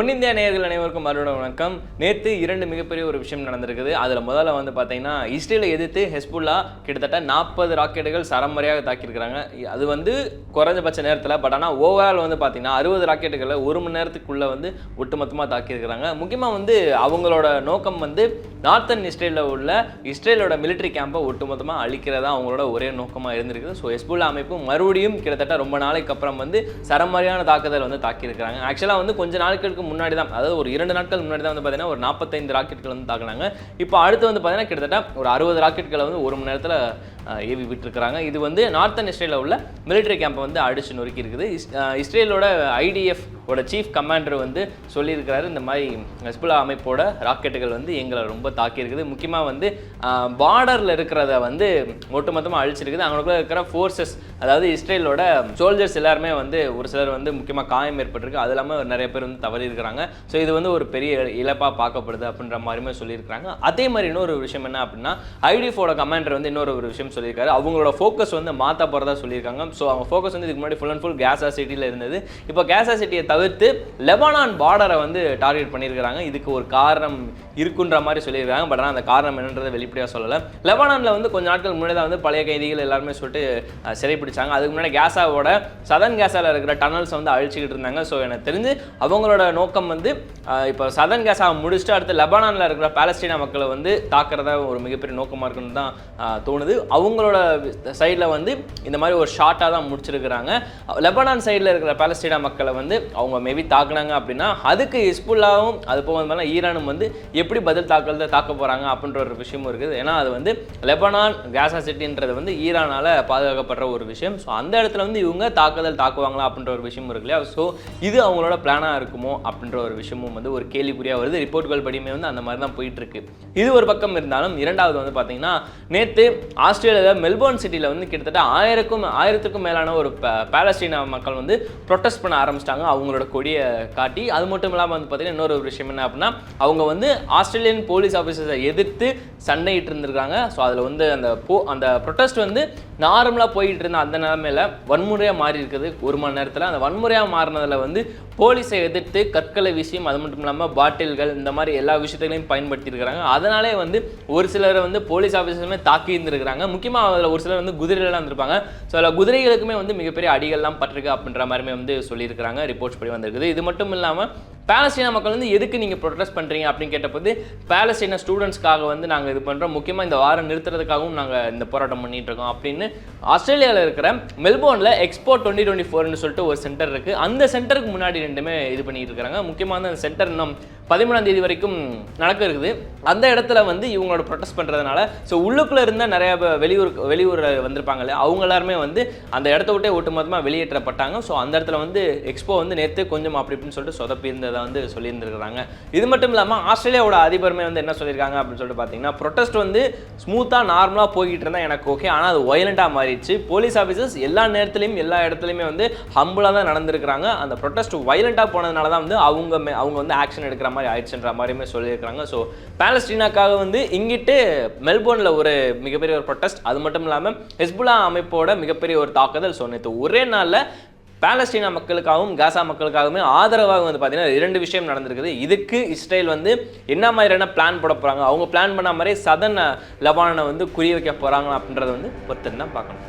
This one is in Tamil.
ஒன்னிந்தியா நேயர்கள் அனைவருக்கும் மறுபடியும் வணக்கம். நேற்று இரண்டு மிகப்பெரிய ஒரு விஷயம் நடந்திருக்குது. அதில் முதல்ல வந்து பார்த்தீங்கன்னா இஸ்ரேலை எதிர்த்து ஹெஸ்புல்லா கிட்டத்தட்ட 40 ராக்கெட்டுகள் சரமரியாக தாக்கியிருக்கிறாங்க. அது வந்து குறைஞ்சபட்ச நேரத்தில். பட் ஆனால் ஓவரால் வந்து பார்த்தீங்கன்னா 60 ராக்கெட்டுகளை 1 மணி நேரத்துக்குள்ளே வந்து ஒட்டுமொத்தமாக தாக்கியிருக்கிறாங்க. முக்கியமாக வந்து அவங்களோட நோக்கம் வந்து நார்த்தன் இஸ்ரேலில் உள்ள இஸ்ரேலோட மிலிட்ரி கேம்பை ஒட்டுமொத்தமாக அழிக்கிறதா அவங்களோட ஒரே நோக்கமாக இருந்திருக்குது. ஸோ ஹெஸ்புல்லா அமைப்பு மறுபடியும் கிட்டத்தட்ட ரொம்ப நாளைக்கு அப்புறம் வந்து சரமரியான தாக்குதல் வந்து தாக்கியிருக்கிறாங்க. ஆக்சுவலாக வந்து கொஞ்ச நாட்களுக்கு முன்னாடி தான், அதாவது ஒரு 2 நாட்கள் முன்னாடி தான் வந்து பார்த்தீங்கன்னா ஒரு 45 ராக்கெட்டுகள் வந்து தாக்குனாங்க. இப்போ அடுத்து வந்து பார்த்தீங்கன்னா கிட்டத்தட்ட ஒரு 60 ராக்கெட்டுகளை வந்து 1 மணி நேரத்தில் ஏவி விட்டுருக்கிறாங்க. இது வந்து நார்த்தன் இஸ்ரேலில் உள்ள மிலிட்ரி கேம்பை வந்து அடிச்சு நொறுக்கி இருக்குது. இஸ்ரேலோட ஐடிஎஃப் ஓட சீஃப் கமாண்டர் வந்து சொல்லியிருக்கிறாரு, இந்த மாதிரி ஹெஸ்புல்லா அமைப்போட ராக்கெட்டுகள் வந்து எங்களை ரொம்ப தாக்கியிருக்குது. முக்கியமாக வந்து பார்டரில் இருக்கிறத வந்து ஒட்டுமொத்தமாக அழிச்சிருக்குது. அவங்களுக்குள்ள இருக்கிற ஃபோர்ஸஸ், அதாவது இஸ்ரேலோட சோல்ஜர்ஸ் எல்லாருமே வந்து ஒரு சிலர் வந்து முக்கியமாக காயம் ஏற்பட்டிருக்கு. அது இல்லாமல் நிறைய பேர் வந்து தவறி இருக்கிறாங்க. ஸோ இது வந்து ஒரு பெரிய இழப்பாக பார்க்கப்படுது அப்படின்ற மாதிரியுமே சொல்லியிருக்கிறாங்க. அதே மாதிரி இன்னொரு விஷயம் என்ன அப்படின்னா, ஐடிஎஃபோட கமாண்டர் வந்து இன்னொரு ஒரு விஷயம் சொல்லியிருக்காரு. அவங்களோட ஃபோக்கஸ் வந்து மாற்ற போகிறதா சொல்லியிருக்காங்க. ஸோ அவங்க ஃபோக்கஸ் வந்து இதுக்கு முன்னாடி ஃபுல் அண்ட் ஃபுல் காசா சிட்டியில் இருந்தது. இப்போ காசா சிட்டியை தவிர்த்து லெபனான் பார்டரை வந்து டார்கெட் பண்ணியிருக்கிறாங்க. இதுக்கு ஒரு காரணம் இருக்குன்ற மாதிரி சொல்லியிருக்காங்க. பட் ஆனால் அந்த காரணம் என்னன்றதை வெளிப்படையாக சொல்லலை. லெபனானில் வந்து கொஞ்சம் நாட்கள் முன்னாடி தான் வந்து பழைய கைதிகள் எல்லாருமே சொல்லிட்டு சிறை பிடிச்சாங்க. அதுக்கு முன்னாடி காசாவோட சதன் காசாவில் இருக்கிற டனல்ஸை வந்து அழிச்சிக்கிட்டு இருந்தாங்க. ஸோ எனக்கு தெரிஞ்சு அவங்களோட நோக்கம் வந்து இப்போ சதன் காசாவை முடிச்சுட்டு அடுத்து லெபனானில் இருக்கிற பாலஸ்தீன மக்களை வந்து தாக்குறதா ஒரு மிகப்பெரிய நோக்கமாக இருக்குன்னு தான் தோணுது. அவங்களோட சைடில் வந்து இந்த மாதிரி ஒரு ஷார்ட்டாக தான் முடிச்சிருக்கிறாங்க. லெபனான் சைடில் இருக்கிற பாலஸ்தீன மக்களை வந்து அவங்க மேபி தாக்குனாங்க அப்படின்னா அதுக்கு ஹிஸ்புல்லாவும் அது போக ஈரானும் வந்து எப்படி பதில் தாக்க போகிறாங்க அப்படின்ற ஒரு விஷயமும் இருக்குது. ஏன்னா அது வந்து லெபனான் காசா சிட்டின்றது வந்து ஈரானால் பாதுகாக்கப்படுற ஒரு விஷயம். ஸோ அந்த இடத்துல வந்து இவங்க தாக்குவாங்களா அப்படின்ற ஒரு விஷயமும் இருக்கு இல்லையா. ஸோ இது அவங்களோட பிளானாக இருக்குமோ அப்படின்ற ஒரு விஷயமும் வந்து ஒரு கேள்விக்குறியாக வருது. ரிப்போர்ட்கள் படியுமே வந்து அந்த மாதிரி தான் போயிட்டு இருக்கு. இது ஒரு பக்கம் இருந்தாலும் இரண்டாவது வந்து பார்த்தீங்கன்னா நேற்று ஆஸ்திரேலியாவில் மெல்போர்ன் சிட்டியில் வந்து கிட்டத்தட்ட 1000க்கும் மேலான ஒரு பாலஸ்தீன மக்கள் வந்து ப்ரொட்டஸ்ட் பண்ண ஆரம்பிச்சிட்டாங்க அவங்களோட கொடியை காட்டி. அது மட்டும் இல்லாமல் வந்து பார்த்தீங்கன்னா இன்னொரு விஷயம் என்ன அப்படின்னா, அவங்க வந்து ஆஸ்திரேலியன் போலீஸ் ஆஃபீஸர்ஸை எதிர்த்து சண்டையிட்டு இருந்திருக்காங்க. ஸோ அதில் வந்து அந்த ப்ரொட்டஸ்ட் வந்து நார்மலாக போயிட்டு இருந்த அந்த நிலைமையில் வன்முறையாக மாறி இருக்குது. 1 மணி நேரத்தில் அந்த வன்முறையாக மாறினதில் வந்து போலீஸை எதிர்த்து கற்களை விஷயம், அது மட்டும் இல்லாமல் பாட்டில்கள், இந்த மாதிரி எல்லா விஷயத்தையும் பயன்படுத்தியிருக்கிறாங்க. அதனாலே வந்து ஒரு சிலர் வந்து போலீஸ் ஆஃபீஸருமே தாக்கி இருந்திருக்கிறாங்க. முக்கியமாக அதில் ஒரு சிலர் வந்து குதிரைகள்லாம் இருந்திருப்பாங்க. ஸோ அதில் குதிரைகளுக்குமே வந்து மிகப்பெரிய அடிகள்லாம் பட்டிருக்கு அப்படின்ற மாதிரிமே வந்து சொல்லியிருக்கிறாங்க. ரிப்போர்ட்ஸ் படி வந்திருக்குது. இது மட்டும் இல்லாமல் பாலஸ்தீன மக்கள் வந்து எதுக்கு நீங்கள் ப்ரொட்டஸ்ட் பண்ணுறீங்க அப்படின்னு கேட்டபோது பாலஸ்தீன ஸ்டூடெண்ட்ஸ்க்காக வந்து நாங்கள் இது பண்ணுறோம், முக்கியமாக இந்த வாரம் நிறுத்துறதுக்காகவும் நாங்கள் இந்த போராட்டம் பண்ணிட்டு இருக்கோம் அப்படின்னு ஆஸ்திரேலியாவில் இருக்கிற மெல்போர்னில் எக்ஸ்போ 2024 சொல்லிட்டு ஒரு சென்டர் இருக்குது. அந்த சென்டருக்கு முன்னாடி ரெண்டுமே இது பண்ணிட்டு இருக்கிறாங்க. முக்கியமான அந்த சென்டர் இன்னும் 13ஆம் தேதி வரைக்கும் நடக்க இருக்குது. அந்த இடத்துல வந்து இவங்களோட ப்ரொட்டஸ்ட் பண்ணுறதுனால ஸோ உள்ளுக்குள்ளே இருந்தால் நிறைய வெளியூர் வந்திருப்பாங்க இல்லையா, அவங்க எல்லாருமே வந்து அந்த இடத்த விட்டே ஒட்டுமொத்தமாக வெளியேற்றப்பட்டாங்க. ஸோ அந்த இடத்துல வந்து எக்ஸ்போ வந்து நேற்று கொஞ்சம் அப்படி இப்படின்னு சொல்லிட்டு சொதப்பி இருந்ததை வந்து சொல்லியிருந்துருக்காங்க. இது மட்டும் இல்லாமல் ஆஸ்திரேலியாவோட அதிபருமே வந்து என்ன சொல்லியிருக்காங்க அப்படின்னு சொல்லிட்டு பார்த்தீங்கன்னா, ப்ரொட்டஸ்ட் வந்து ஸ்மூத்தாக நார்மலாக போய்கிட்டு இருந்தால் எனக்கு ஓகே, ஆனால் அது வயலண்டாக மாறிடுச்சு. போலீஸ் ஆஃபீஸர்ஸ் எல்லா நேரத்துலையும் எல்லா இடத்துலையுமே வந்து ஹம்பிளாக தான் நடந்திருக்கிறாங்க. அந்த ப்ரொட்டஸ்ட் வயலண்டாக போனதுனால தான் வந்து அவங்க வந்து ஆக்ஷன் எடுக்கிற மாதிரி ஆயிடுச்சுன்ற மாதிரியுமே சொல்லியிருக்காங்க. ஸோ பாலஸ்தீனாக்காக வந்து இங்கிட்டு மெல்போர்னில் ஒரு மிகப்பெரிய ஒரு ப்ரொட்டஸ்ட், அது மட்டும் இல்லாமல் ஹெஸ்புல்லா அமைப்போட மிகப்பெரிய ஒரு தாக்குதல். ஸோ நேற்று ஒரே நாளில் பாலஸ்தீனா மக்களுக்காகவும் காசா மக்களுக்காகவுமே ஆதரவாக வந்து பார்த்தீங்கன்னா 2 விஷயம் நடந்திருக்குது. இதுக்கு இஸ்ரேல் வந்து என்ன மாதிரியான பிளான் போட போகிறாங்க, அவங்க பிளான் பண்ண மாதிரி சதன் லெபனானை வந்து குறி வைக்க போகிறாங்க அப்படின்றத வந்து பொறுத்து தான் பார்க்கணும்.